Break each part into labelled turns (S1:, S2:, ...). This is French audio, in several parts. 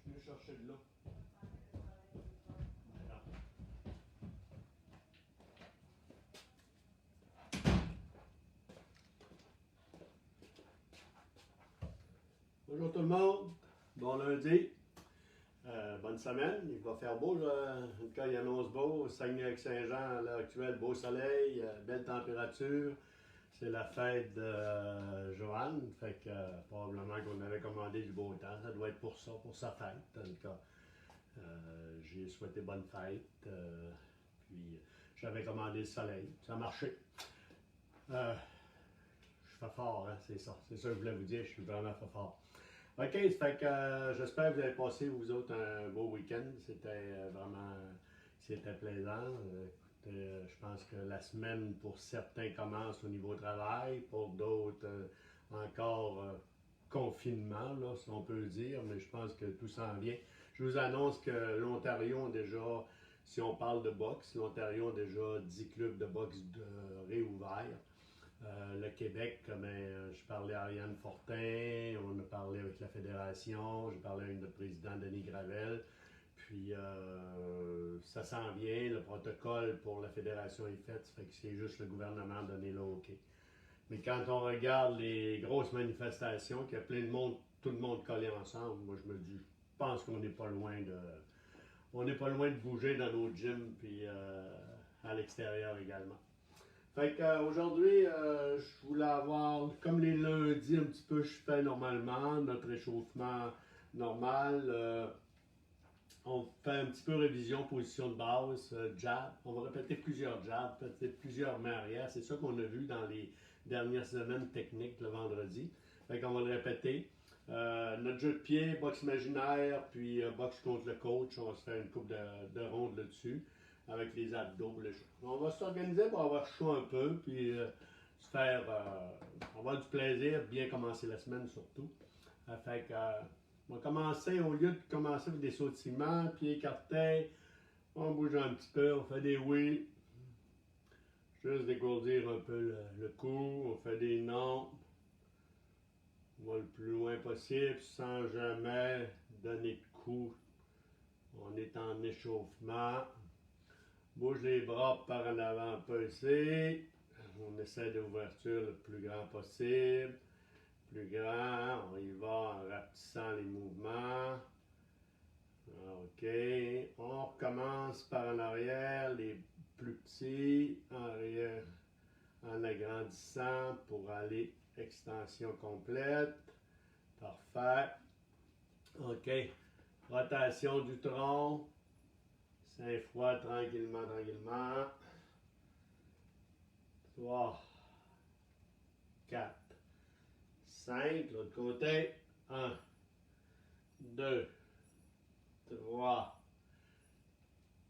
S1: Je suis venu chercher de l'eau. Bonjour tout le monde, bon lundi, bonne semaine, il va faire beau, là. En tout cas il annonce beau, Saguenay-Lac-Saint-Jean à l'heure actuelle, beau soleil, belle température, c'est la fête de Joanne, fait que probablement qu'on avait commandé du beau temps, ça doit être pour ça, pour sa fête, en tout cas j'ai souhaité bonne fête, puis j'avais commandé le soleil, ça a marché. Je fais fort, hein, c'est ça que je voulais vous dire, je suis vraiment fait fort. OK, ça fait que j'espère que vous avez passé, vous autres, un beau week-end. C'était c'était plaisant. Écoutez, je pense que la semaine, pour certains, commence au niveau travail, pour d'autres, encore confinement, là, si on peut le dire, mais je pense que tout s'en vient. Je vous annonce que l'Ontario a déjà, si on parle de boxe, l'Ontario a déjà 10 clubs de boxe réouverts. Le Québec, je parlais à Ariane Fortin, on a parlé avec la Fédération, j'ai parlé avec le président Denis Gravel, puis ça s'en vient, le protocole pour la Fédération est fait, ça fait que c'est juste le gouvernement donner le OK. Mais quand on regarde les grosses manifestations, qu'il y a plein de monde, tout le monde collé ensemble, moi je me dis, je pense qu'on n'est pas loin de bouger dans nos gyms, puis à l'extérieur également. Fait qu'aujourd'hui, je voulais avoir, comme les lundis un petit peu, je fais normalement, notre réchauffement normal. On fait un petit peu révision, position de base, jab. On va répéter plusieurs jabs, peut-être plusieurs mains arrière. C'est ça qu'on a vu dans les dernières semaines techniques le vendredi. Fait qu'on va le répéter. Notre jeu de pied, boxe imaginaire, puis boxe contre le coach. On va se faire une coupe de rondes là-dessus, avec les abdos, les choses. On va s'organiser pour avoir chaud un peu, puis se faire, avoir du plaisir, bien commencer la semaine surtout. Fait que, on va commencer, au lieu de commencer avec des sauts de ciment, pieds écartés, on bouge un petit peu, on fait des oui, juste dégourdir un peu le cou, on fait des non, on va le plus loin possible sans jamais donner de coups. On est en échauffement. Bouge les bras par en avant un peu ici. On essaie d'ouverture le plus grand possible. Plus grand, on y va en rapetissant les mouvements. OK. On recommence par en arrière, les plus petits, en arrière, en agrandissant pour aller extension complète. Parfait. OK. Rotation du tronc. 5 fois, tranquillement, tranquillement. 3, 4, 5. L'autre côté. 1, 2, 3,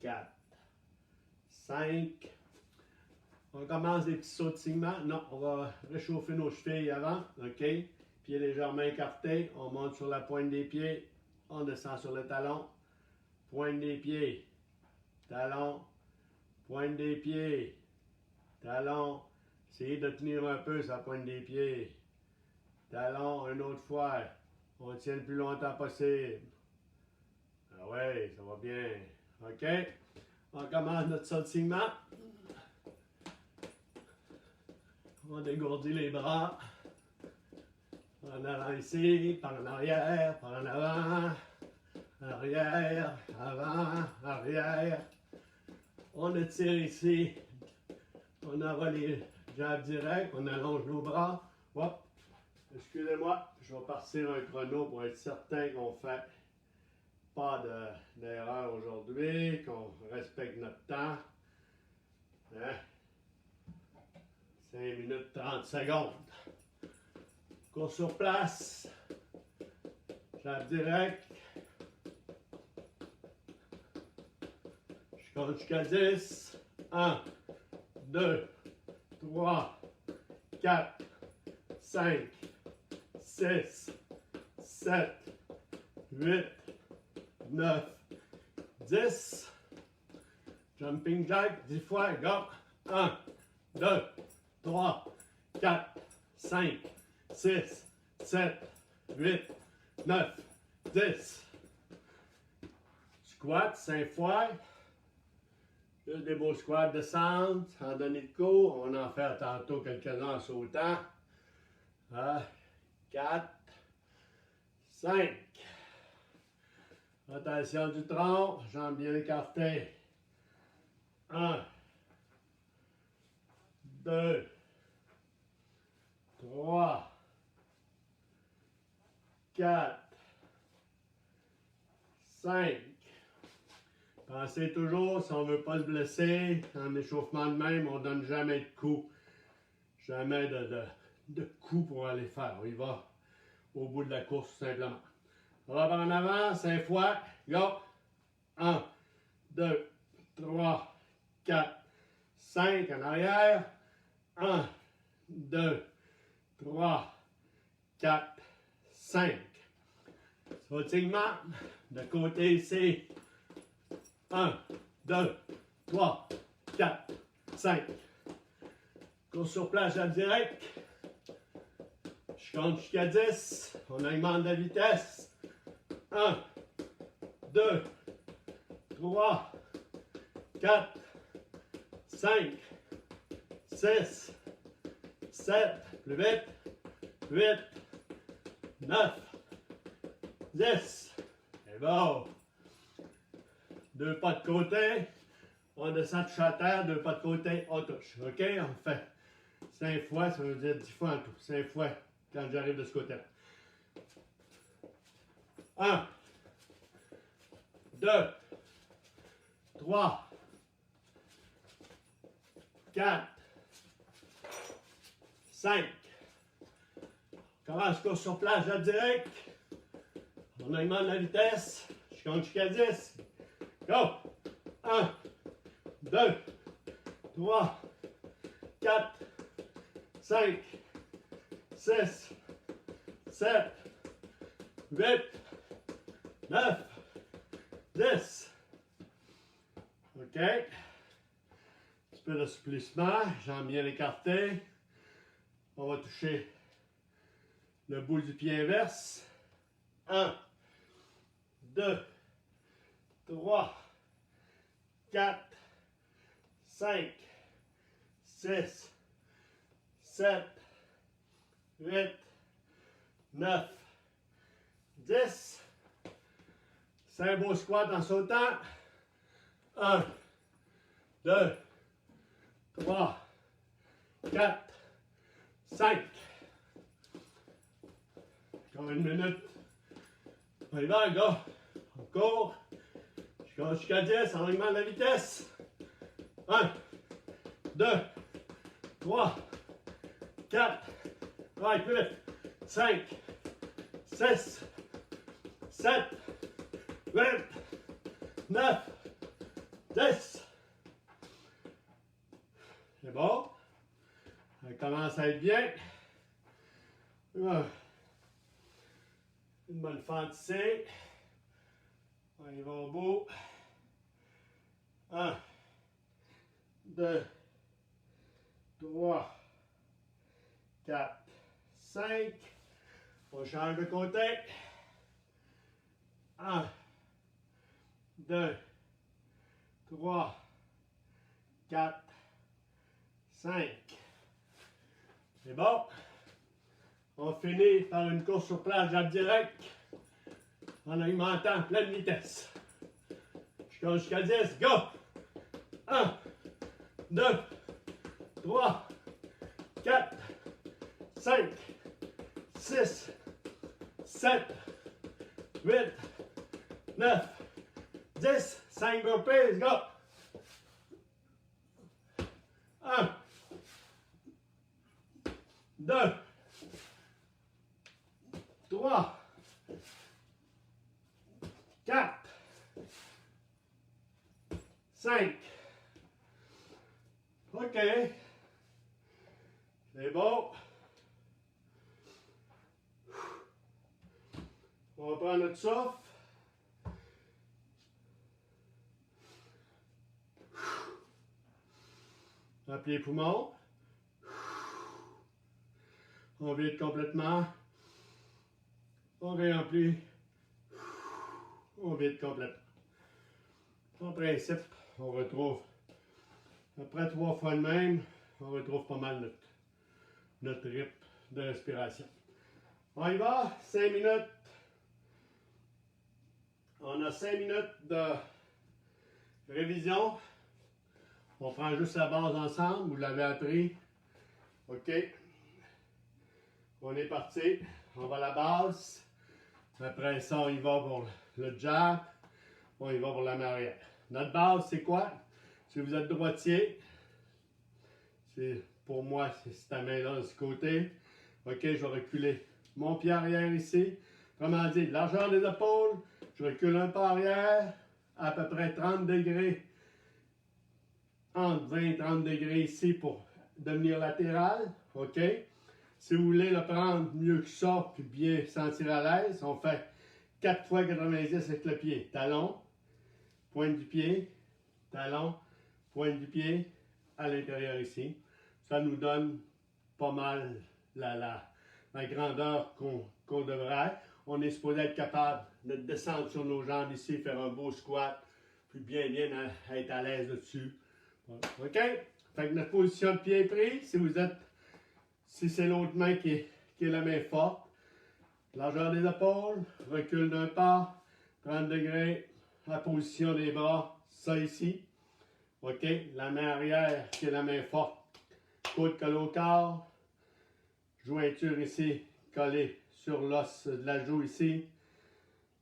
S1: 4, 5. On commence des petits sautillements. Non, on va réchauffer nos chevilles avant. OK. Pieds légèrement écartés. On monte sur la pointe des pieds. On descend sur le talon. Pointe des pieds. Talon, pointe des pieds, talon, essayez de tenir un peu sa pointe des pieds, talon, une autre fois, on tient le plus longtemps possible. Ah ouais, ça va bien. OK, on commence notre sautillement. On dégourdit les bras, en avant ici, par en arrière, par en avant, arrière, avant, arrière. On étire ici, on envoie les jambes directs, on allonge nos bras. Hop, excusez-moi, je vais partir un chrono pour être certain qu'on fait pas d'erreur aujourd'hui, qu'on respecte notre temps. Hein? 5 minutes 30 secondes. Cours sur place, jambes directes. Je compte jusqu'à 10. 1, 2, 3, 4, 5, 6, 7, 8, 9, 10. Jumping jack, 10 fois, go. 1, 2, 3, 4, 5, 6, 7, 8, 9, 10. Squat 5 fois. Juste des beaux squats, descendre, sans donner de cours. On va en faire tantôt quelques-uns en sautant. 4, 5. Rotation du tronc, jambes bien écartées. 1, 2, 3, 4, 5. Pensez toujours, si on ne veut pas se blesser, en échauffement de même, on ne donne jamais de coups. Jamais de coups pour aller faire. On y va au bout de la course, tout simplement. On va en avant, 5 fois. Go! 1, 2, 3, 4, 5. En arrière. 1, 2, 3, 4, 5. Sautillement. De côté ici. 1, 2, 3, 4, 5. Course sur place à direct. Je compte jusqu'à 10. On augmente la vitesse. 1, 2, 3, 4, 5, 6, 7, plus vite, 8, 9, 10. C'est bon. 2 pas de côté. On descend touche à terre, 2 pas de côté, on touche. OK? On fait 5 fois, ça veut dire 10 fois en tout. 5 fois quand j'arrive de ce côté-là. 1, 2, 3, 4, 5. Commence course sur place, là direct. On augmente la vitesse. Je compte jusqu'à 10. Go! 1, 2, 3, 4, 5, 6, 7, 8, 9, 10. OK. Un petit peu d'assouplissement. Jambes bien écartées. On va toucher le bout du pied inverse. 1, 2, 3, 4, 5, 6, 7, 8, 9, 10. 5 beaux squats en sautant. 1, 2, 3, 4, 5. Encore une minute. On y va, gars. On court. Je compte jusqu'à 10, on augmente la vitesse. 1, 2, 3, 4, 8, 5, 6, 7, 8, 9, 10. C'est bon. Ça commence à être bien. Une bonne fente ici. On y va au bout. 1, 2, 3, 4, 5. On change de côté. 1, 2, 3, 4, 5. C'est bon. On finit par une course sur plage à direct en augmentant pleine vitesse. Je compte jusqu'à 10. Go! 1, 2, 3, 4, 5, 6, 7, 8, 9, 10. 5 burpees. Go! 1, 2, 3, 4, 5. OK. C'est bon. On va prendre notre souffle. Remplis les poumons. On vide complètement. On réemplit. On vide complètement. En principe, on retrouve, après 3 fois le même, on retrouve pas mal notre rythme de respiration. On y va, 5 minutes. On a 5 minutes de révision. On prend juste la base ensemble, vous l'avez appris. OK. On est parti. On va à la base. Après ça, on y va pour le jab. On y va pour la arrière. Notre base, c'est quoi? Si vous êtes droitier, pour moi, c'est cette main-là de ce côté. OK, je vais reculer mon pied arrière ici. Comment dire, largeur des épaules. Je recule un pas arrière, à peu près 30 degrés. Entre 20 et 30 degrés ici pour devenir latéral. OK? Si vous voulez le prendre mieux que ça, puis bien sentir à l'aise, on fait 4 fois 90 avec le pied. Talon, pointe du pied, talon, pointe du pied, à l'intérieur ici. Ça nous donne pas mal la grandeur qu'on devrait. On est supposé être capable de descendre sur nos jambes ici, faire un beau squat, puis bien être à l'aise dessus. OK? Fait que notre position de pied est prise. Si c'est l'autre main qui est la main forte, largeur des épaules, recul d'un pas, 30 degrés, la position des bras, ça ici. OK? La main arrière qui est la main forte, coude collé au corps, jointure ici, collée sur l'os de la joue ici.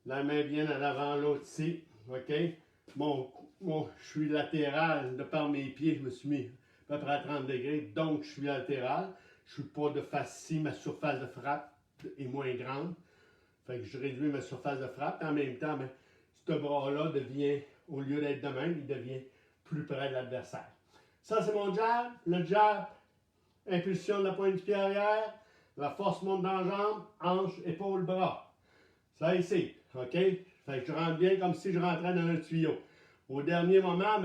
S1: La main bien en avant, l'autre ici. OK? Je suis latéral de par mes pieds, je me suis mis à peu près à 30 degrés, donc je suis latéral. Je ne suis pas de face ici, ma surface de frappe est moins grande. Fait que je réduis ma surface de frappe. En même temps, ce bras-là devient, au lieu d'être de même, il devient plus près de l'adversaire. Ça, c'est mon jab. Le jab, impulsion de la pointe du pied arrière. La force monte dans la jambe, hanche, épaule, bras. Ça ici, OK? Fait que je rentre bien comme si je rentrais dans un tuyau. Au dernier moment,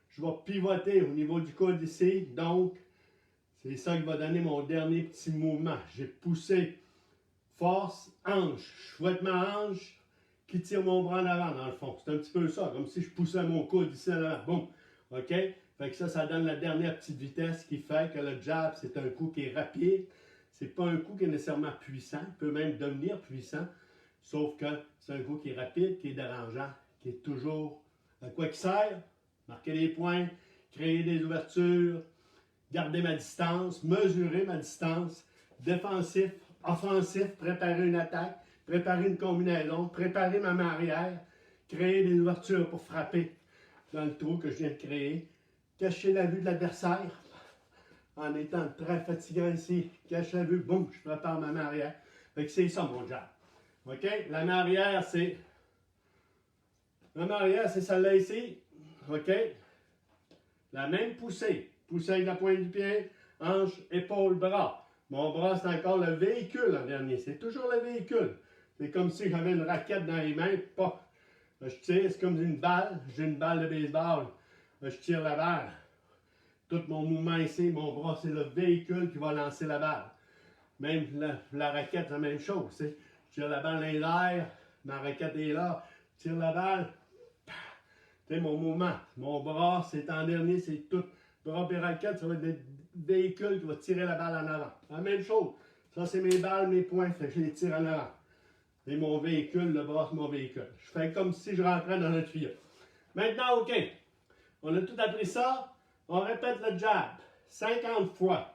S1: je vais pivoter au niveau du coude ici. Donc, c'est ça qui va donner mon dernier petit mouvement. J'ai poussé, force, hanche. Je fouette ma hanche qui tire mon bras en avant, dans le fond. C'est un petit peu ça, comme si je poussais mon coude ici en avant. Boum! OK? Fait que ça donne la dernière petite vitesse qui fait que le jab, c'est un coup qui est rapide. C'est pas un coup qui est nécessairement puissant. Il peut même devenir puissant. Sauf que c'est un coup qui est rapide, qui est dérangeant, qui est toujours à quoi qui sert? Marquer des points, créer des ouvertures, garder ma distance, mesurer ma distance, défensif, offensif, préparer une attaque, préparer une combinaison, préparer ma main arrière, créer des ouvertures pour frapper dans le trou que je viens de créer, cacher la vue de l'adversaire en étant très fatigant ici, cacher la vue, boum, je prépare ma main arrière. Fait que c'est ça mon jab. OK? La main arrière, c'est celle-là ici. OK? La même poussée. Poussée avec la pointe du pied, hanche, épaule, bras. Mon bras, c'est encore le véhicule en dernier. C'est toujours le véhicule. C'est comme si j'avais une raquette dans les mains. Pas. Je tire, c'est comme une balle. J'ai une balle de baseball. Je tire la balle. Tout mon mouvement ici, mon bras, c'est le véhicule qui va lancer la balle. Même la raquette, c'est la même chose. Je tire la balle dans les airs. Ma raquette est là. Je tire la balle. C'est mon mouvement. Mon bras, c'est en dernier, c'est tout. Bras et raquette, ça va être des véhicules qui vont tirer la balle en avant. La même chose. Ça, c'est mes balles, mes points. Fait que je les tire en avant. C'est mon véhicule, le bras, c'est mon véhicule. Je fais comme si je rentrais dans un tuyau. Maintenant, OK. On a tout appris ça. On répète le jab. 50 fois.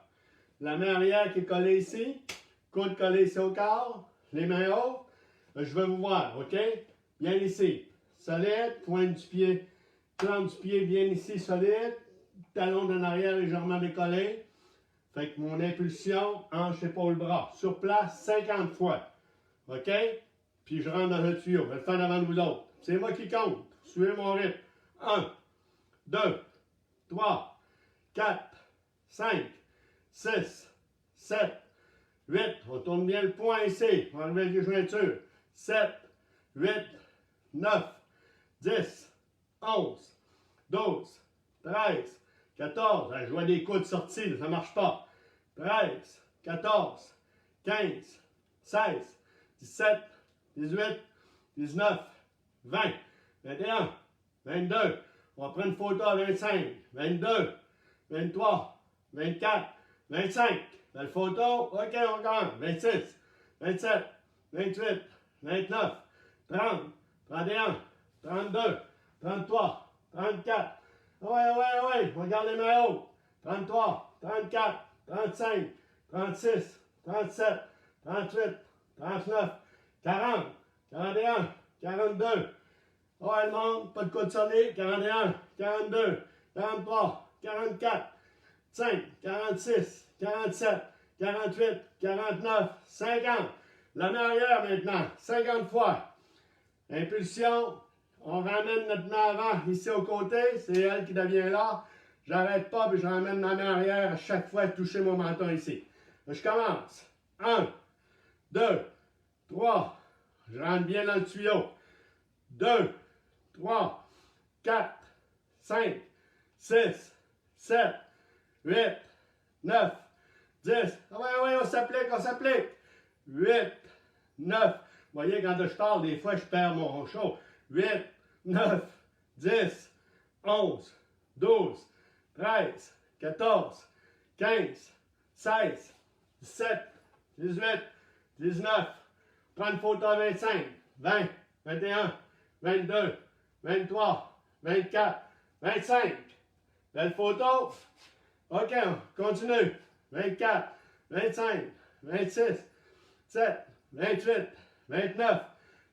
S1: La main arrière qui est collée ici. Coude collé ici au corps. Les mains hautes. Je vais vous voir, OK? Bien ici. Solide. Pointe du pied. Plante du pied bien ici, solide. Talon en arrière légèrement décollé. Fait que mon impulsion, hanche, épaule, bras. Sur place, 50 fois. OK? Puis je rentre dans le tuyau. Je vais le faire devant de vous autres. C'est moi qui compte. Suivez mon rythme. 1, 2, 3, 4, 5, 6, 7, 8. On tourne bien le point ici. On va arriver avec les jointures. 7, 8, 9, 10, 11, 12, 13, 14. Je vois des coudes sortis, ça ne marche pas. 13, 14, 15, 16, 17, 18, 19, 20, 21, 22. On prend une photo à 25. 22. 23. 24. 25. Belle photo. OK, on gagne. 26. 27. 28. 29. 30. 31. 32. 33. 34. Ouais. Regarde les mains hautes. 33. 34. 35. 36. 37. 38. 39. 40. 41. 42. Ouais, le monde, pas de coude solide. 41. 42. 43. 44. 5. 46. 47. 48. 49. 50. La main arrière maintenant. 50 fois. Impulsion. On ramène notre main avant ici au côté. C'est elle qui devient là. J'arrête pas, puis je ramène ma main arrière à chaque fois toucher mon menton ici. Je commence. 1, 2, 3. Je rentre bien dans le tuyau. 2, 3, 4, 5, 6, 7, 8, 9, 10. Ouais, on s'applique. 8, 9. Vous voyez, quand je parle, des fois, je perds mon chaud. 8, 9, 10, 11, 12, 13, 14, 15, 16, 17, 18, 19. Prends une photo à 25, 20, 21, 22, 23, 24, 25. Belle photo. OK, on continue. 24, 25, 26, 7, 28, 29,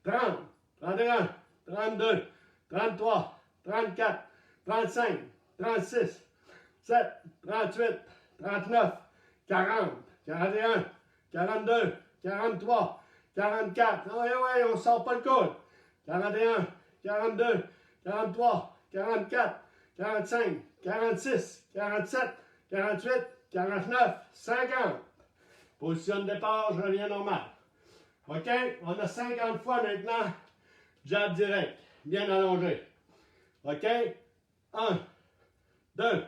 S1: 30, 31, 32, 33, 34, 35, 36, 7, 38, 39, 40, 41, 42, 43, 44. Ouais, on sort pas le coude. 41, 42, 43, 44, 45, 46, 47, 48, 49, 50. Position de départ, je reviens normal. OK? On a 50 fois maintenant. Jab direct. Bien allongé. OK? 1, 2,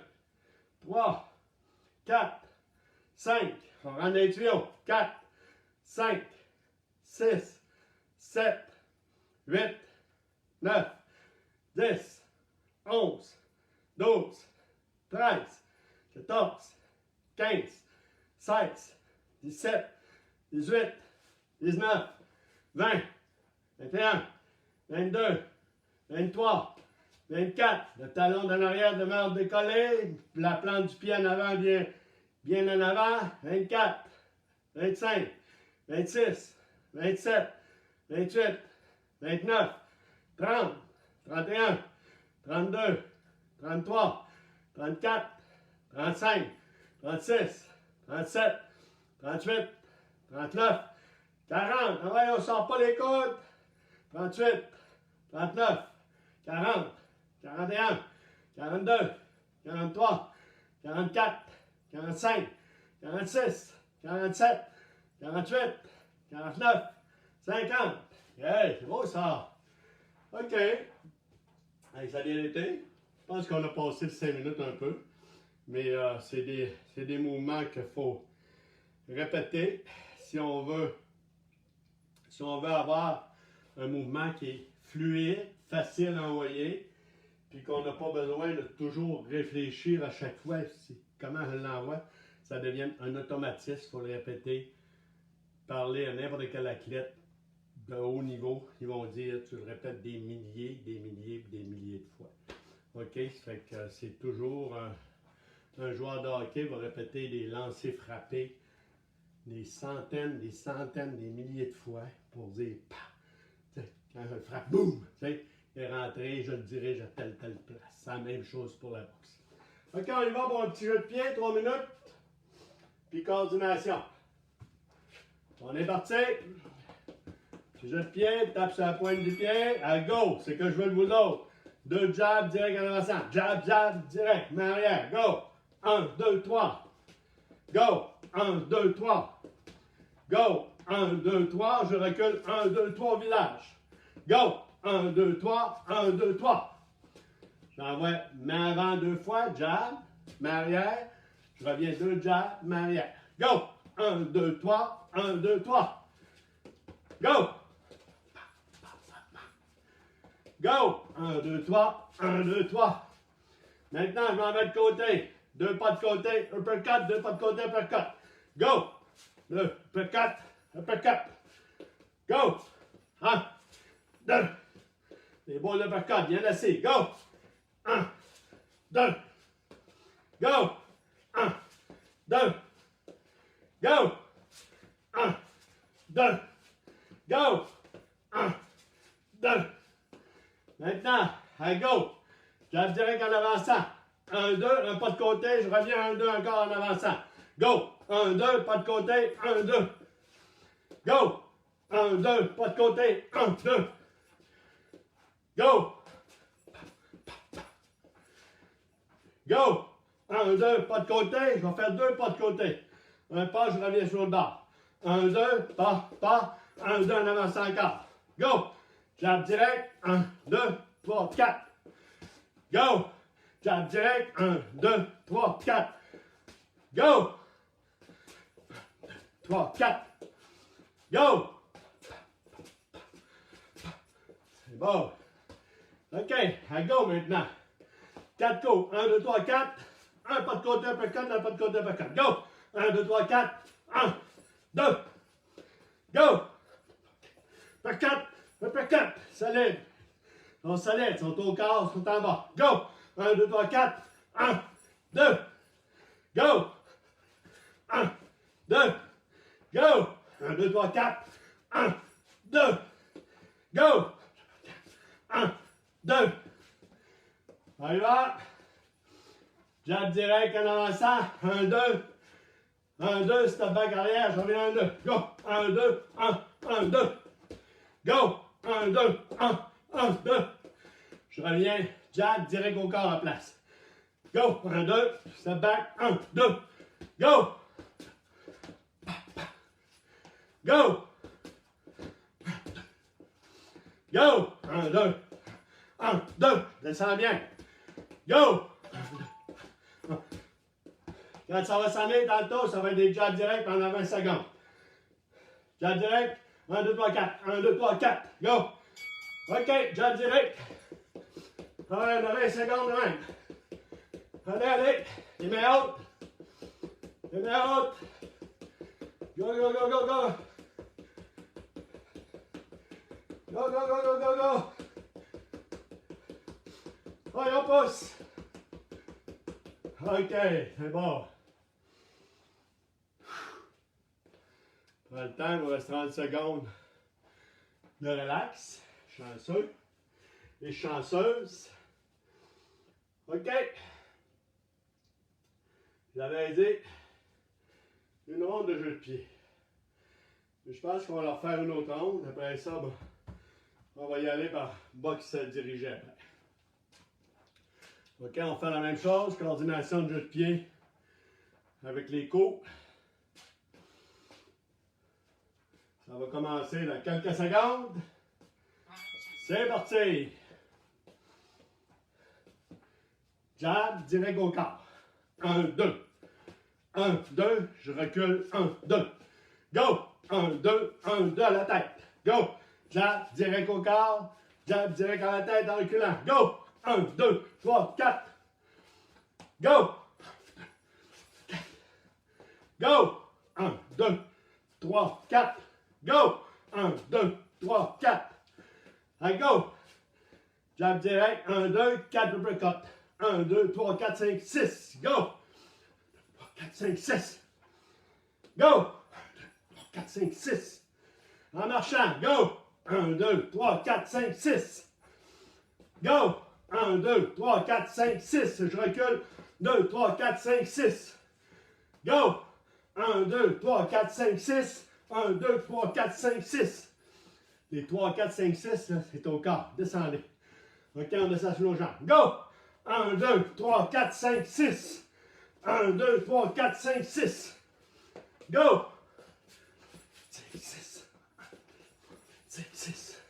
S1: 3, 4, 5. On rentre les tuyaux. 4, 5, 6, 7, 8, 9, 10, 11, 12, 13, 14, 15, 16, 17, 18, 19, 20, 21, 22, 23, 24. Le talon de l'arrière demeure décollé. La plante du pied en avant bien en avant. 24, 25, 26, 27, 28, 29, 30, 31, 32, 33, 34, 35, 36, 37, 38, 39, 40. Ah ouais, on sort pas les coudes. 38, 39, 40, 41, 42, 43, 44, 45, 46, 47, 48, 49, 50. Hey, c'est beau ça. OK. Hey, ça a bien été. Je pense qu'on a passé 5 minutes un peu. Mais c'est des mouvements qu'il faut répéter si on veut avoir un mouvement qui est fluide, facile à envoyer, puis qu'on n'a pas besoin de toujours réfléchir à chaque fois comment je l'envoie. Ça devient un automatisme, il faut le répéter. Parler à n'importe quel athlète de haut niveau, ils vont dire, tu le répètes des milliers de fois. OK? Ça fait que c'est toujours un joueur de hockey va répéter des lancers frappés des centaines, des milliers de fois pour dire, pah! Quand je le frappe, boum! Il est rentré, je le dirige à telle place. C'est la même chose pour la boxe. OK, on y va pour un petit jeu de pied, 3 minutes. Puis coordination. On est parti. Petit jeu de pied, tape sur la pointe du pied. À go, c'est que je veux de vous autres. 2 jabs direct en avançant. Jab, direct. Main arrière. Go. 1, 2, 3. Go. 1, 2, 3. Go. 1, 2, 3. Je recule. 1, 2, 3 au village. Go. 1, 2, 3. 1, 2, 3. J'envoie main avant 2 fois. Jab. Main arrière. Je reviens 2 jabs. Main arrière. Go. 1, 2, 3. 1, 2, 3. Go. Go. 1, 2, 3. 1, 2, 3. Maintenant, je m'en vais de côté. 2 pas de côté. Uppercut. 2 pas de côté. Uppercut. Go. 2. Uppercut. Uppercut. Go. 1, 2. Les beaux uppercut. Bien assis. Go. 1, 2. Go. 1, 2. Go. 1, 2. Go. 1, 2. Maintenant, I go. Jab direct en avançant. 1, 2, un pas de côté. Je reviens 1, 2 encore en avançant. Go. 1, 2, pas de côté. 1, 2. Go. 1, 2, pas de côté. 1, 2. Go. Go. 1, 2, pas de côté. Je vais faire 2 pas de côté. Un pas, je reviens sur le bord. 1, 2, pas. 1, 2 en avançant encore. Go. Jab direct. 1, 2, 3, 4. Go. Jab direct. 1, 2, 3, 4. Go. 3, 4. Go. C'est bon. OK. I go maintenant. 4 coups. 1, 2, 3, 4. Un pas de côté, un pas de côté, un pas de côté. Go. 1, 2, 3, 4. 1, 2. Go. Uppercut. Uppercut. Solide. Ils sont solides. Ils sont au corps, ils sont en bas. Go. 1, 2, 3, 4. 1, 2. Go. 1, 2. Go. 1, 2, 3, 4. 1, 2. Go. 1, 2. On y va. Jab direct en avançant. 1, 2. 1, 2. Step back arrière. Je reviens 1, 2. Go. 1, 2. 1, 1, 2. Go. 1, 2. 1, 1, 2. Je reviens. Jab direct au corps en place. Go. 1, 2. Step back. 1, 2. Go. Go. Go. 1, 2. 1, 2. Descends bien. Go. Quand ça va s'amener dans le dos, ça va être des jabs directs pendant 20 secondes. Jab direct. 1, 2, 3, 4. 1, 2, 3, 4. Go. OK. Jab direct. Allez, 20 secondes de même. Allez. Les mains hautes. Les mains hautes. Go. Go. Allez, on pousse. OK, c'est bon. Prends le temps, il va rester 30 secondes de relax. Chanceux et chanceuse. OK. J'avais dit une ronde de jeu de pied. Je pense qu'on va leur faire une autre ronde. Après ça, ben, on va y aller par boxe dirigé après. OK, on fait la même chose. Coordination de jeu de pied avec les coups. Ça va commencer dans quelques secondes. C'est parti. Jab, direct au corps. 1, 2. 1, 2. Je recule. 1, 2. Go. 1, 2. 1, 2 à la tête. Go. Jab, direct au corps. Jab, direct à la tête en reculant. Go. 1, 2, 3, 4. Go. Go. 1, 2, 3, 4. Go. 1, 2, 3, 4. Allez, go. Jab direct. 1, 2, 4 uppercut. 1, 2, 3, 4, 5, 6. Go. 3, 4, 5, 6. Go. 3, 4, 5, 6. En marchant. Go. 1, 2, 3, 4, 5, 6. Go. 1, 2, 3, 4, 5, 6. Je recule. 2, 3, 4, 5, 6. Go. 1, 2, 3, 4, 5, 6. 1, 2, 3, 4, 5, 6. Les 3, 4, 5, 6, là, c'est au corps. Descendez. OK, on descend sur nos jambes. Go. 1, 2, 3, 4, 5, 6. 1, 2, 3, 4, 5, 6. Go. 5, 6. 5, 6.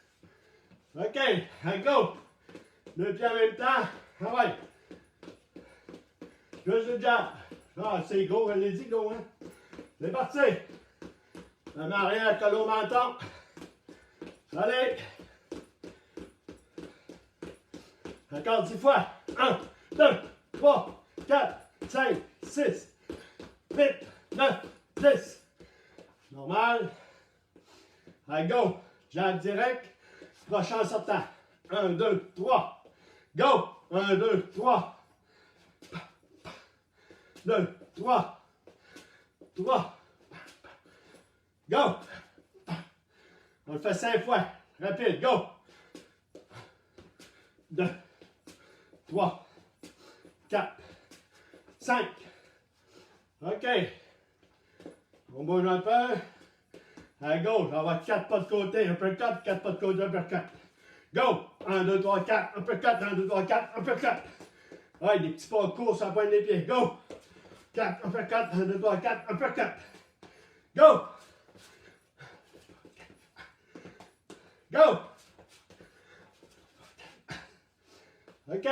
S1: OK, go. Deux pieds en même temps. Ah ouais. Juste le jab. Ah, c'est go, elle l'a dit, go, hein. C'est parti. La main arrière, colle au menton. Allez. Encore 10 fois. 1, 2, 3, 4, 5, 6, 8, 9, 10. Normal. Allez, go. Jab direct. Crochet en sortant. 1, 2, 3. Go. 1, 2, 3. 2, 3. 3. Go. On le fait 5 fois. Rapide. Go. 2, 3, 4, 5. OK. On bouge un peu. À gauche, on va avoir 4 pas de côté, uppercut, 4 pas de côté, uppercut. Go! 1, 2, 3, 4, uppercut, 1, 2, 3, 4, uppercut. Ouais, des petits pas courts sur la pointe des pieds. Go! 4, uppercut, 1, 2, 3, 4, uppercut. Go! Go! OK.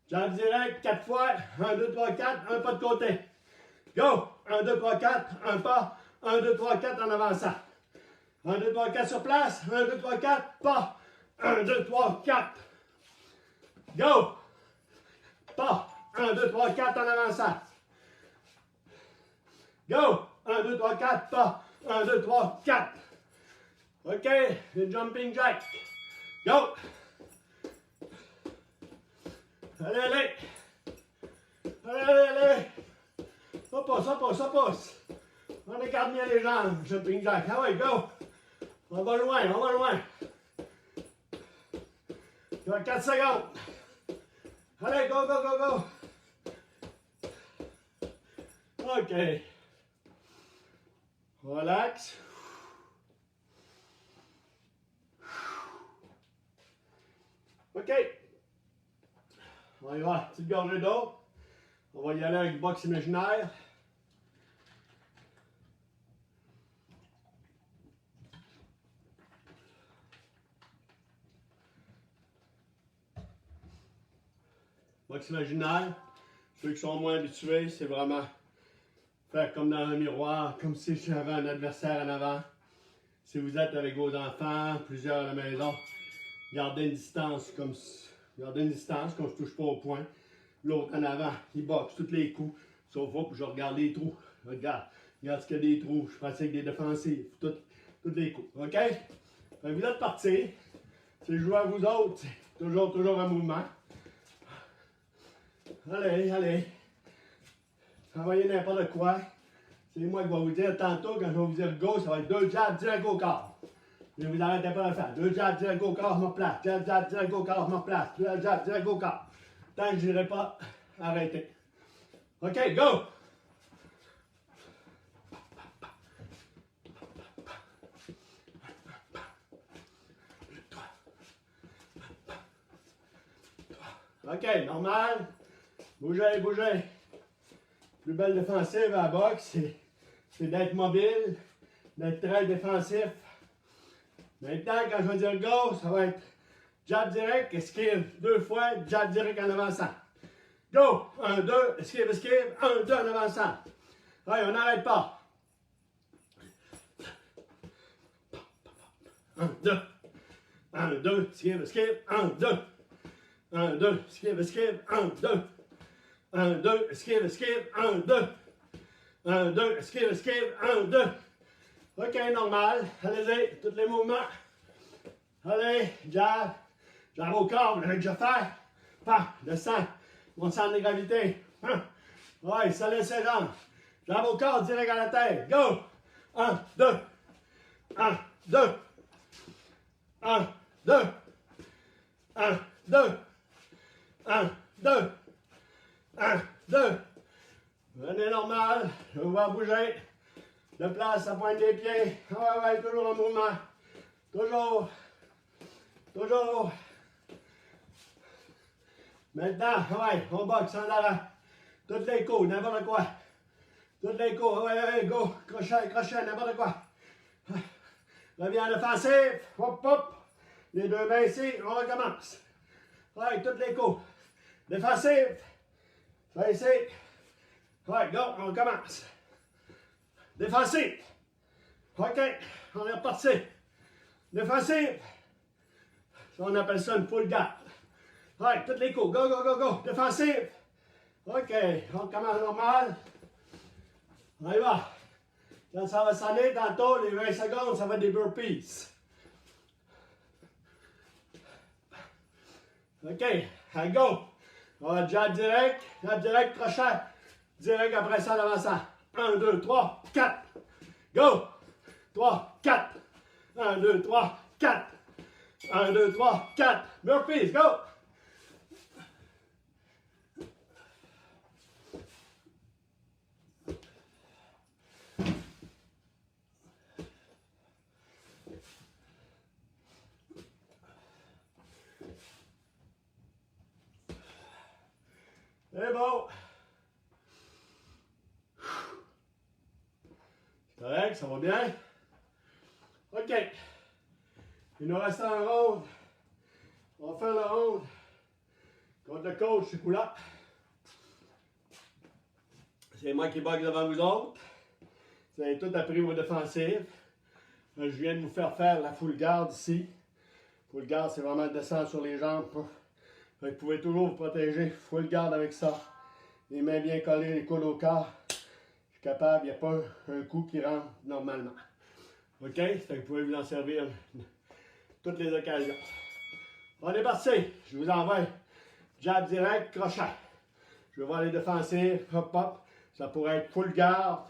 S1: Jab direct, 4 fois. 1, 2, 3, 4, un pas de côté. Go! 1, 2, 3, 4, un pas. 1, 2, 3, 4 en avançant. 1, 2, 3, 4 sur place. 1, 2, 3, 4, pas. 1, 2, 3, 4. Go! Pas. 1, 2, 3, 4 en avançant. Go! 1, 2, 3, 4, pas. 1, 2, 3, 4. OK, le jumping jack. Go! Allez, allez! Allez, allez, allez! Ça pousse, ça pousse, ça pousse! On écarte bien les jambes, jumping jack. Ah ouais, go! On va loin, on va loin. Tu as 4 secondes. Allez, go, go, go, go. OK. Relax. OK. On y va. Petite gorgée d'eau. On va y aller avec le box imaginaire. Box imaginaire, ceux qui sont moins habitués, c'est vraiment faire comme dans un miroir, comme si j'avais un adversaire en avant. Si vous êtes avec vos enfants, plusieurs à la maison, gardez une distance comme je ne touche pas au point. L'autre en avant, il boxe tous les coups, sauf que je regarde les trous. Regarde ce qu'il y a des trous, je pratique des défensives, tous les coups. OK? Vous êtes partis. C'est jouer à vous autres, c'est toujours un mouvement. Allez, allez. Travaillez n'importe quoi. C'est moi qui vais vous dire tantôt, quand je vais vous dire go, ça va être 2 jabs direct au corps. Ne vous arrêtez pas de le faire. 2 jabs direct au corps, je me replace. 2 jabs direct au corps, je me replace. 2 jabs direct au corps. Tant que je n'irai pas, arrêtez. OK, go! OK, normal. Bougez, bougez. Plus belle défensive à la boxe, c'est d'être mobile, d'être très défensif. Maintenant, quand je vais dire go, ça va être jab direct, esquive 2 fois, jab direct en avançant. Go! 1, 2, esquive, esquive, 1, 2 en avançant. Ouais, on n'arrête pas. 1, 2. 1, 2, esquive, esquive, 1, 2. 1, 2, esquive, esquive, 1, 2. 1, 2, esquive, esquive, 1, 2. 1, 2, esquive, esquive, 1, 2. OK, normal. Allez-y, tous les mouvements. Allez, jab. Jab au corps, vous l'avez déjà fait. Pas, descend. Mon centre de gravité. Ouais, ça laisse ses jambes. Jab au corps, direct à la tête. Go! 1, 2. 1, 2. 1, 2. 1, 2. 1, 2. 1, 2. Venez normal. Je vais vous bouger. De place à pointe des pieds. Ouais, ouais, toujours en mouvement. Toujours. Toujours. Maintenant, ouais, on boxe en avant. Toutes les coups, n'importe quoi. Toutes les coups, ouais, ouais, go. Crochet, crochet, n'importe quoi. Reviens en offensif. Hop, hop. Les deux mains ici, on recommence. Ouais, toutes les coups. Défensif. Ça ici. Ouais, go, on commence. Défensif. OK, on est reparti. Défensif. Ça, on appelle ça une full garde. Ouais, toutes les coups. Go, go, go, go. Défensif. OK, on commence normal. On y va. Quand ça va sonner, tantôt, les 20 secondes, ça va être des burpees. OK, allez, go. On va jab direct, crochet. Direct après ça, l'avançant. 1, 2, 3, 4. Go. 3, 4. 1, 2, 3, 4. 1, 2, 3, 4. Burpees, go. C'est bon. C'est correct, ça va bien. OK. Il nous reste un round. On va faire le round contre le coach, c'est cool là. C'est moi qui boxe devant vous autres. Vous avez tout appris vos défensifs. Je viens de vous faire la full guard ici. Full guard, c'est vraiment descendre sur les jambes. Vous pouvez toujours vous protéger. Full guard avec ça. Les mains bien collées, les coudes au corps. Je suis capable, il n'y a pas un coup qui rentre normalement. OK? Fait que vous pouvez vous en servir toutes les occasions. On est parti. Je vous envoie jab direct, crochet. Je vais voir les défensifs. Hop, hop. Ça pourrait être full guard.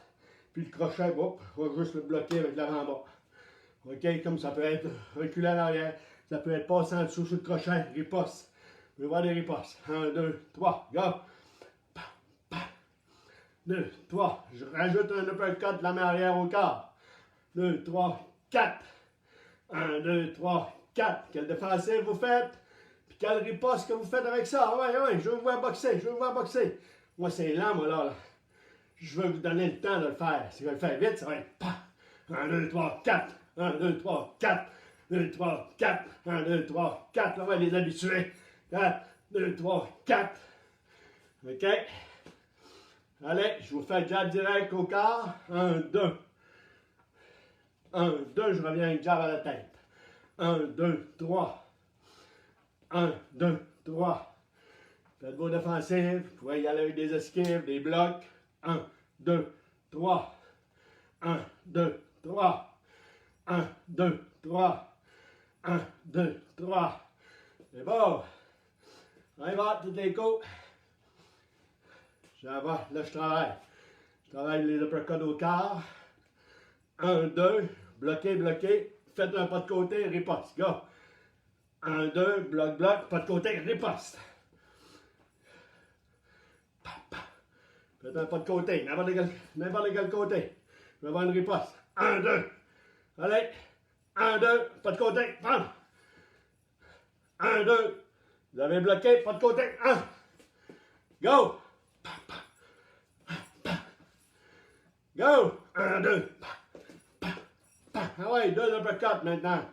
S1: Puis le crochet, hop, on va juste le bloquer avec l'avant-bas. OK? Comme ça peut être reculé en arrière. Ça peut être passé en dessous sur le crochet. Riposte. Je vais voir les ripostes. 1, 2, 3. Go! 2, 3. Je rajoute un uppercut de la main arrière au corps. 2, 3, 4. 1, 2, 3, 4. Quelle défensive vous faites? Puis quelle riposte que vous faites avec ça? Ouais, ouais, je veux vous voir boxer. Je veux vous voir boxer. Moi, c'est lent, moi, là. Je veux vous donner le temps de le faire. Si je vais le faire vite, ça va être pa. 1, 2, 3, 4. 1, 2, 3, 4. 2, 3, 4. 1, 2, 3, 4. On va les habituer. 4, 2, 3, 4. OK? Allez, je vous fais jab direct au corps. 1, 2. 1, 2, je reviens avec jab à la tête. 1, 2, 3. 1, 2, 3. Faites vos défensives. Vous pouvez y aller avec des esquives, des blocs. 1, 2, 3. 1, 2, 3. 1, 2, 3. 1, 2, 3. C'est bon. On y va, toutes les coups. J'en vais, là je travaille. Je travaille les uppercuts au corps. 1, 2, bloqué, bloqué. Faites un pas de côté, riposte. Go. 1, 2, bloc, bloc, pas de côté, riposte. Faites un pas de côté, n'importe quel côté. Je vais avoir une riposte. 1, 2. Allez. 1, 2, pas de côté, bam. 1, 2. Vous avez bloqué, pas de côté. 1. Go. Go! 1, 2. Ah ouais, 2 uppercuts maintenant.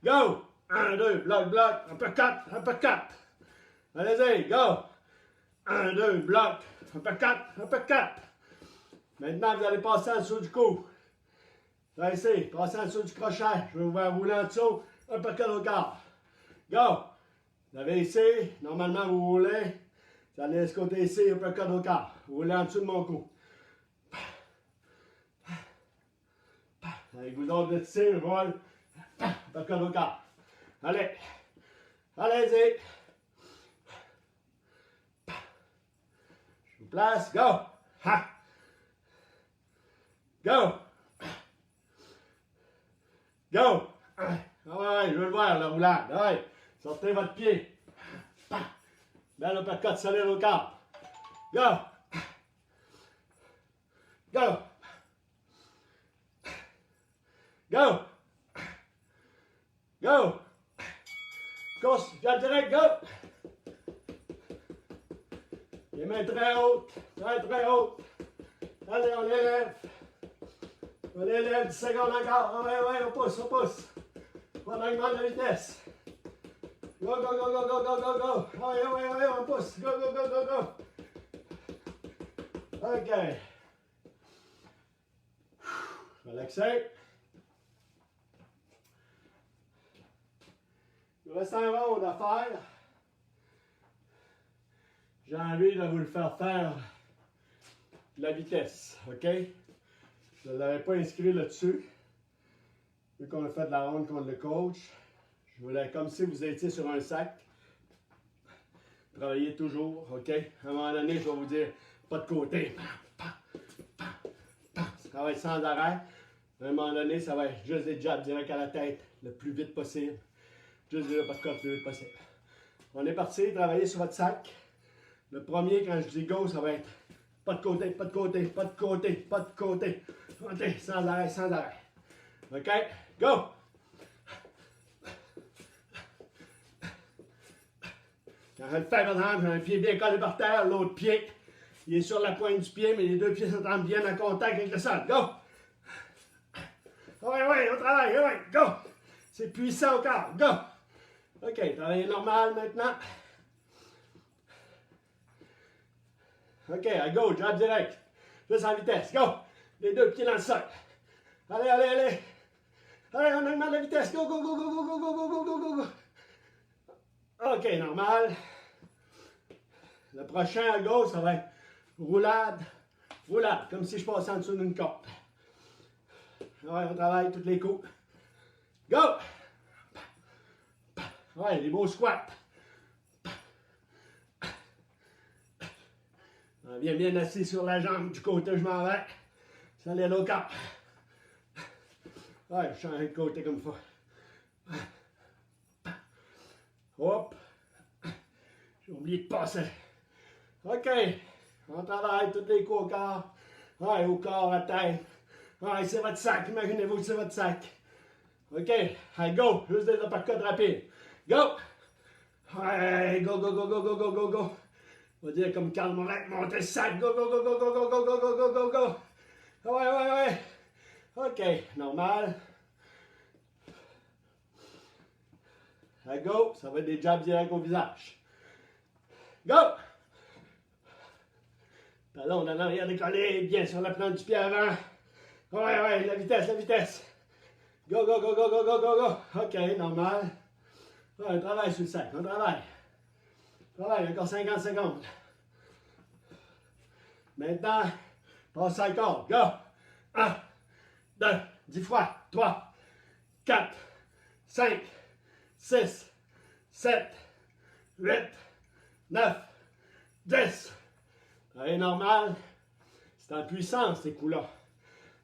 S1: Go! 1, 2, bloc, bloc, uppercut, uppercut. Allez-y, go! 1, 2, bloc, uppercut, uppercut. Maintenant, vous allez passer en dessous du cou. Là, ici, passez en dessous du crochet. Je vais vous voir rouler en dessous, uppercut au corps. Go! Vous avez ici, normalement, vous roulez. Vous allez de ce côté ici, uppercut au corps. Vous roulez en dessous de mon cou. Avec vous autres, ici, je vole. Uppercut au corps. Allez. Allez-y. Je vous place. Go. Ha. Go. Go. Ah ouais, je veux le voir, le roulade. Ouais. Sortez votre pied. Belle uppercut solide au corps. Go. Go. Go. Go. Course, jab direct, go. Les mains très hautes, très très hautes. Allez, on les lève. On les lève 10 secondes encore. Ouais, ouais, on pousse, on pousse. On augmente la vitesse. Go, go, go, go, go, go, go, go. Ouais, ouais, ouais, on pousse. Go, go, go, go, go. OK. Relaxez. Il reste un round à faire. j'ai envie de vous le faire faire de la vitesse, OK? Je ne l'avais pas inscrit là-dessus. Vu qu'on a fait de la ronde contre le coach, je voulais, comme si vous étiez sur un sac, travailler toujours, OK? À un moment donné, je vais vous dire, pas de côté. Ça va être sans arrêt. À un moment donné, ça va être juste des jabs direct à la tête, le plus vite possible. Juste des uppercuts le plus vite possible. On est parti, travailler sur votre sac. Le premier, quand je dis go, ça va être pas de côté, pas de côté, pas de côté, pas de côté. OK, sans arrêt, sans arrêt. OK, go! Quand je le fais, par exemple, j'ai un pied bien collé par terre, l'autre pied, il est sur la pointe du pied, mais les deux pieds sont bien en contact avec le sol. Go! Ouais, on travaille, ouais, go! C'est puissant encore, go! OK, travailler normal maintenant. OK, à go, jab direct. Juste en vitesse, go! Les deux pieds dans le sol. Allez, allez, allez! Allez, on augmente la vitesse, go, go, go, go, go, go, go, go, go, go, go! OK, normal. Le prochain à gauche, ça va être roulade, roulade, comme si je passais en dessous d'une corde. Ouais, on travaille tous les coups. Go! Ouais, les beaux squats. On vient bien assis sur la jambe du côté où je m'en vais. Ça l'aide au corps. Ouais, je change de côté comme ça. Hop! J'ai oublié de passer. OK. On travaille tous les coups au corps. Ouais, au corps, à tête. Ouais, c'est votre sac. Imaginez-vous que c'est votre sac. OK. Allez, go. Juste des uppercuts rapides. Go! Ouais, go, go, go, go, go, go, go, go. On va dire comme Karl Morek, montez le sac. Go, go, go, go, go, go, go, go, go, go, go, go. Ouais. OK. Normal. Allez, go. Ça va être des jabs directs au visage. Go! Talon en arrière décollé, bien sur la plante du pied avant. Ouais, la vitesse, la vitesse. Go, go, go, go, go, go, go, go. OK, normal. Ouais, on travaille sur le sac, on travaille. Travaille, encore 50 secondes. Maintenant, passe à corps. Go! 1, 2, 10 fois. 3, 4, 5, 6, 7, 8, 9, 10. Allez, normal. C'est en puissance, ces coups-là.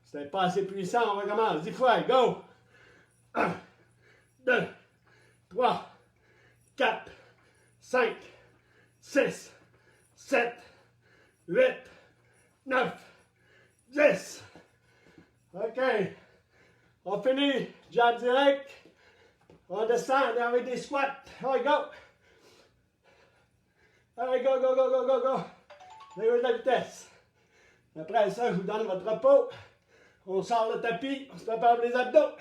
S1: Si t'es pas assez puissant, on recommence. 10 fois, go! 1, 2, 3, 4, 5, 6, 7, 8, 9, 10. OK. On finit. Jab direct. On descend avec des squats. Allez, go! Allez, go, go, go, go, go, go! Allez, de la vitesse. Après ça, je vous donne votre repos. On sort le tapis. On se prépare pour les abdos.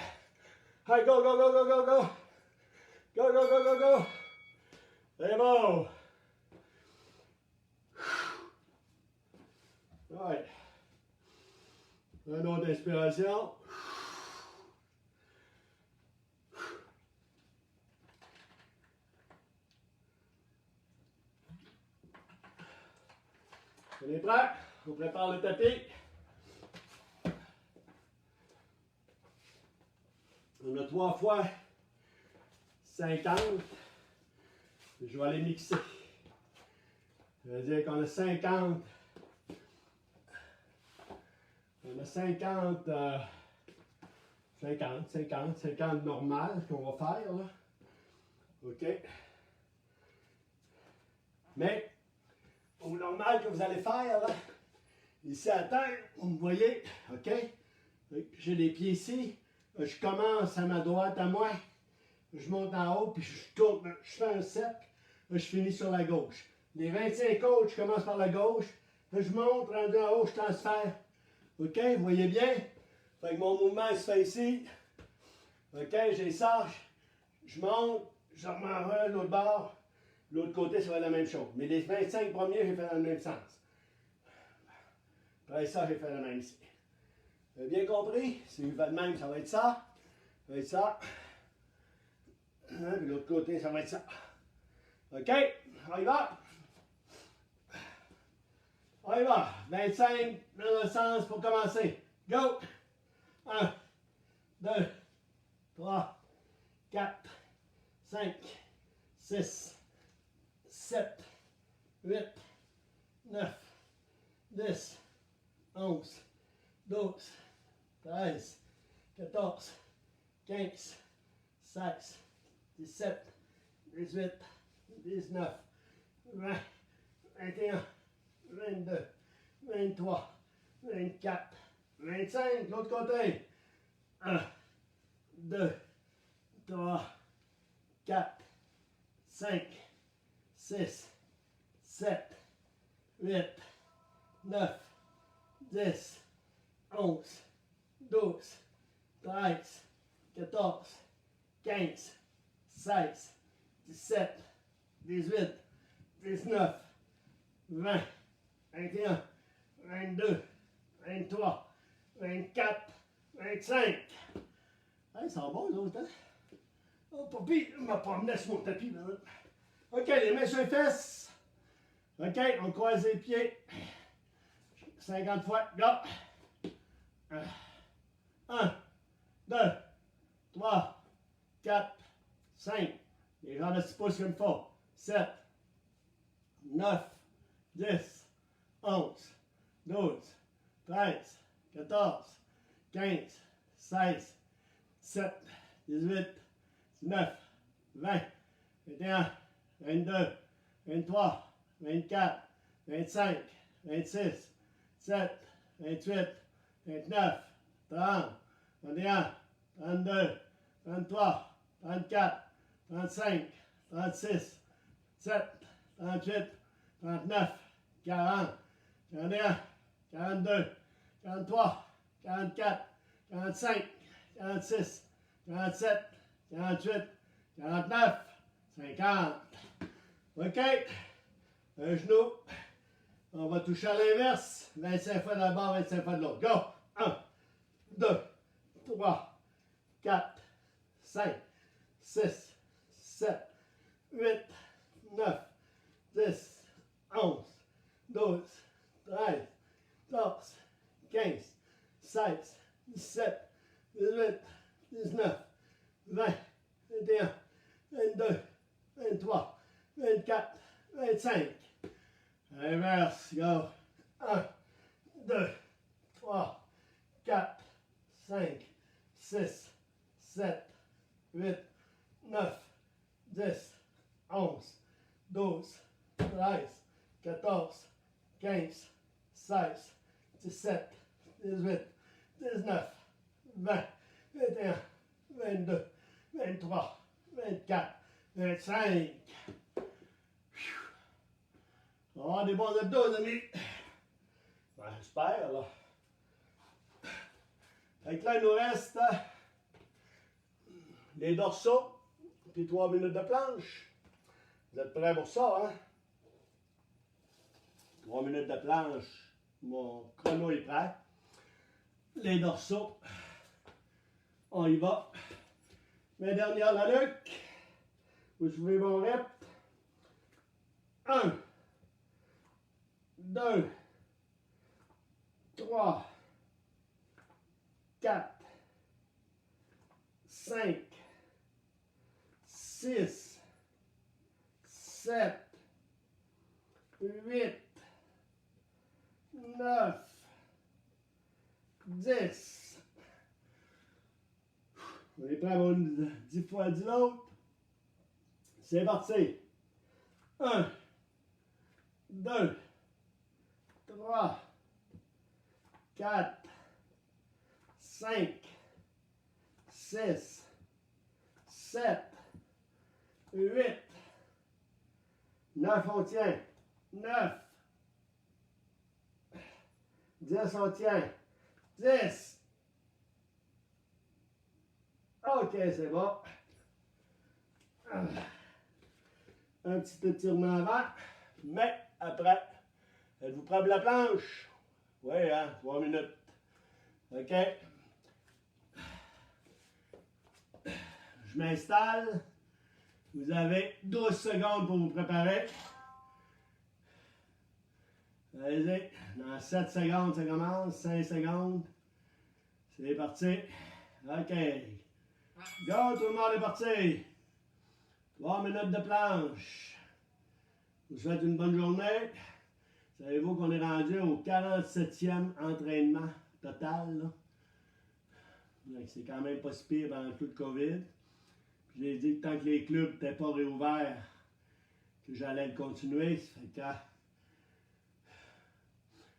S1: Allez, go, go, go, go, go, go! Go, go, go, go, go! C'est bon! Ouais. Une autre inspiration. On est prêt? On prépare le tapis. On a 3 fois 50. Je vais aller mixer. Ça veut dire qu'on a 50. On a 50 normal qu'on va faire. Là. OK? Mais, au normal que vous allez faire, là, ici à terre, vous me voyez, OK? J'ai les pieds ici. Je commence à ma droite à moi. Je monte en haut, puis je tourne, je fais un cercle. Je finis sur la gauche. Les 25 autres, je commence par la gauche. Je monte, rendu en haut, je transfère. OK? Vous voyez bien? Fait que mon mouvement il se fait ici. OK? J'ai ça. Je monte, je remets l'autre bord. L'autre côté, ça va être la même chose. Mais les 25 premiers, j'ai fait dans le même sens. Après ça, j'ai fait la même ici. Vous avez bien compris? Si vous faites de même, ça va être ça. Ça va être ça. Hein? Puis l'autre côté, ça va être ça. OK? On y va. On y va. 25 dans le sens pour commencer. Go! 1, 2, 3, 4, 5, 6, 7, 8, 9, 10, 11, 12, 13, 14, 15, 16, 17, 18, 19, 20, 21, 22, 23, 24, 25, l'autre côté. 1, 2, 3, 4, 5, 6, 7, 8, 9, 10, 11, 12, 13, 14, 15, 16, 17, 18, 19, 20, 21, 22, 23, 24, 25. Hey, ça va bon, les autres, hein? Oh, papy, il m'a pas amené sur mon tapis, là. OK, les mains sur les fesses. OK, on croise les pieds. 50 fois, go! 1, 2, 3, 4, 5. Les jambes de 6 pouces comme il faut. 7, 9, 10, 11, 12, 13, 14, 15, 16, 17, 18, 19, 20, 21, 22, 23, 24, 25, 26, 27, 28, 29, 30, 31, 32, 33, 34, 35, 36, 37, 38, 39, 40, 41, 42, 43, 44, 45, 46, 47, 48, 49, 50. OK. Un genou. On va toucher à l'inverse. 25 fois d'abord, 25 fois de l'autre. Go! 1, 2, 3, 4, 5, 6, 7, 8, 9, 10, 11, 12, 13, 14, 15, 16, 17, 18, 19, 20, 21, 22, 23, 24, 25. Inverse, go. 1, 2, 3, 4, 5, 6, 7, 8, 9, 10, 11, 12, 13, 14, 15, 16, 17, 18, 19, 20, 21, 22, 23, 24, 25. On va avoir des bons abdos, les amis. Ben, j'espère, là. Fait que là, il nous reste les dorsaux, puis 3 minutes de planche. Vous êtes prêts pour ça, hein? 3 minutes de planche. Mon chrono est prêt. Les dorsaux. On y va. Mes dernières la nuque. Vous suivez mon rep. 1, 2, 3, 4, 5, 6, 7, 8, 9, 10. On est prêt à 10 fois 10 l'autre. C'est parti. 1, 2, 3, 4, 5, 6, 7, 8, 9, on tient. 9, 10, on tient. 10. OK, c'est bon. Un petit étirement avant, mais après, êtes-vous prêts pour la planche? Oui, hein, 3 minutes. OK. Je m'installe. Vous avez 12 secondes pour vous préparer. Allez-y. Dans 7 secondes, ça commence. 5 secondes. C'est parti. OK. Go, tout le monde est parti. 3 minutes de planche. Je vous souhaite une bonne journée. Savez-vous qu'on est rendu au 47e entraînement total, là? C'est quand même pas si pire pendant tout le COVID. Puis j'ai dit que tant que les clubs n'étaient pas réouverts, que j'allais le continuer. Ça fait que...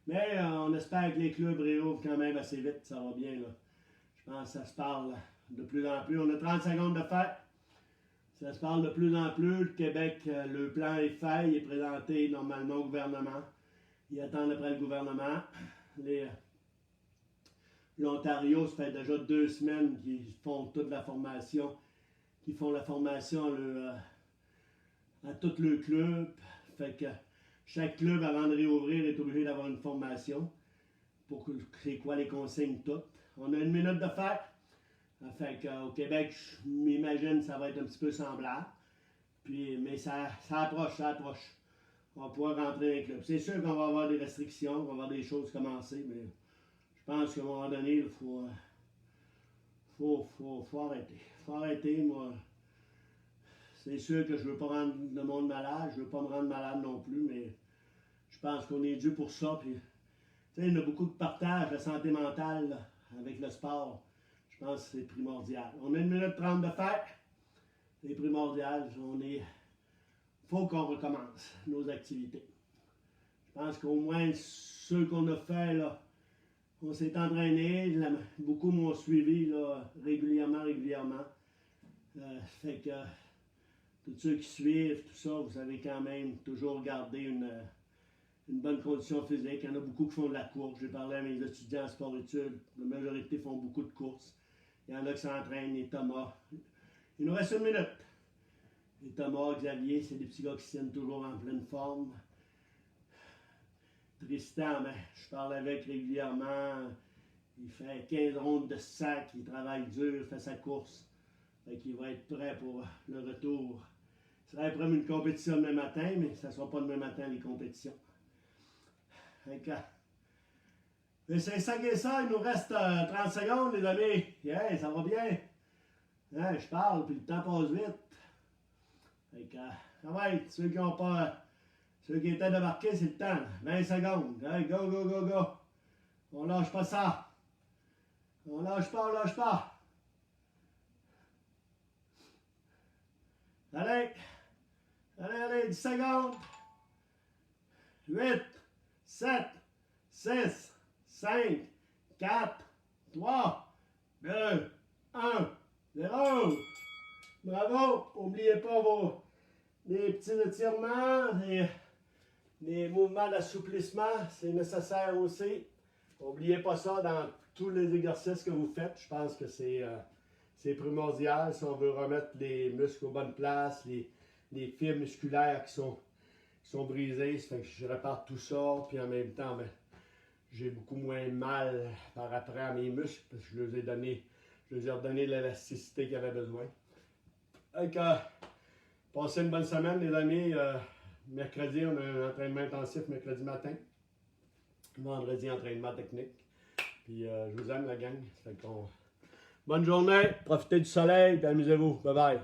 S1: Mais on espère que les clubs réouvrent quand même assez vite. Ça va bien, là. Je pense que ça se parle de plus en plus. On a 30 secondes de faire. Ça se parle de plus en plus. Le Québec, le plan est fait. Il est présenté normalement au gouvernement. Ils attendent après le gouvernement. L'Ontario, ça fait déjà 2 semaines qu'ils font toute la formation. Qu'ils font la formation à tout le club. Fait que chaque club, avant de réouvrir, est obligé d'avoir une formation. Pour que c'est quoi les consignes toutes. On a 1 minute de faire. Fait qu'au Québec, je m'imagine que ça va être un petit peu semblable. Puis, mais ça approche, ça approche. On va pouvoir rentrer dans les clubs. C'est sûr qu'on va avoir des restrictions, on va avoir des choses commencer, mais je pense qu'à un moment donné, il faut arrêter. Il faut arrêter, moi. C'est sûr que je ne veux pas rendre le monde malade, je ne veux pas me rendre malade non plus, mais je pense qu'on est dû pour ça. Puis, il y a beaucoup de partage de santé mentale là, avec le sport. Je pense que c'est primordial. On a 1 minute 30 de faire. C'est primordial. Il faut qu'on recommence nos activités. Je pense qu'au moins ceux qu'on a fait, là, on s'est entraîné. Beaucoup m'ont suivi là, régulièrement. Fait que tous ceux qui suivent, tout ça, vous avez quand même toujours gardé une bonne condition physique. Il y en a beaucoup qui font de la course. J'ai parlé à mes étudiants en sport-études. La majorité font beaucoup de courses. Il y en a qui s'entraînent, et Thomas. Il nous reste 1 minute. Et Thomas, Xavier, c'est des petits gars qui se tiennent toujours en pleine forme. Tristan, ben, je parle avec régulièrement. Il fait 15 rondes de sac, il travaille dur, il fait sa course. Fait qu'il va être prêt pour le retour. Il serait prêt pour une compétition demain matin, mais ça ne sera pas demain matin les compétitions. Fait que, c'est ça qui est ça, il nous reste 30 secondes, les amis. Yeah, ça va bien. Hein, je parle, puis le temps passe vite. Fait que, ça va être, ceux qui étaient débarqués, c'est le temps. 20 secondes. Hey, go, go, go, go. On lâche pas ça. On lâche pas. Allez, 10 secondes. 8, 7, 6, 5, 4, 3, 2, 1, 0. Bravo! N'oubliez pas les petits étirements, les mouvements d'assouplissement, c'est nécessaire aussi. N'oubliez pas ça dans tous les exercices que vous faites. Je pense que c'est primordial si on veut remettre les muscles aux bonnes places, les fibres musculaires qui sont brisées. Ça fait que je répare tout ça, puis en même temps, ben, j'ai beaucoup moins mal par après à mes muscles parce que je leur ai redonné l'élasticité qu'ils avaient besoin. Donc, passez une bonne semaine, les amis. Mercredi, on a un entraînement intensif mercredi matin. Vendredi, entraînement technique. Puis, je vous aime, la gang. Bonne journée, profitez du soleil et amusez-vous. Bye bye.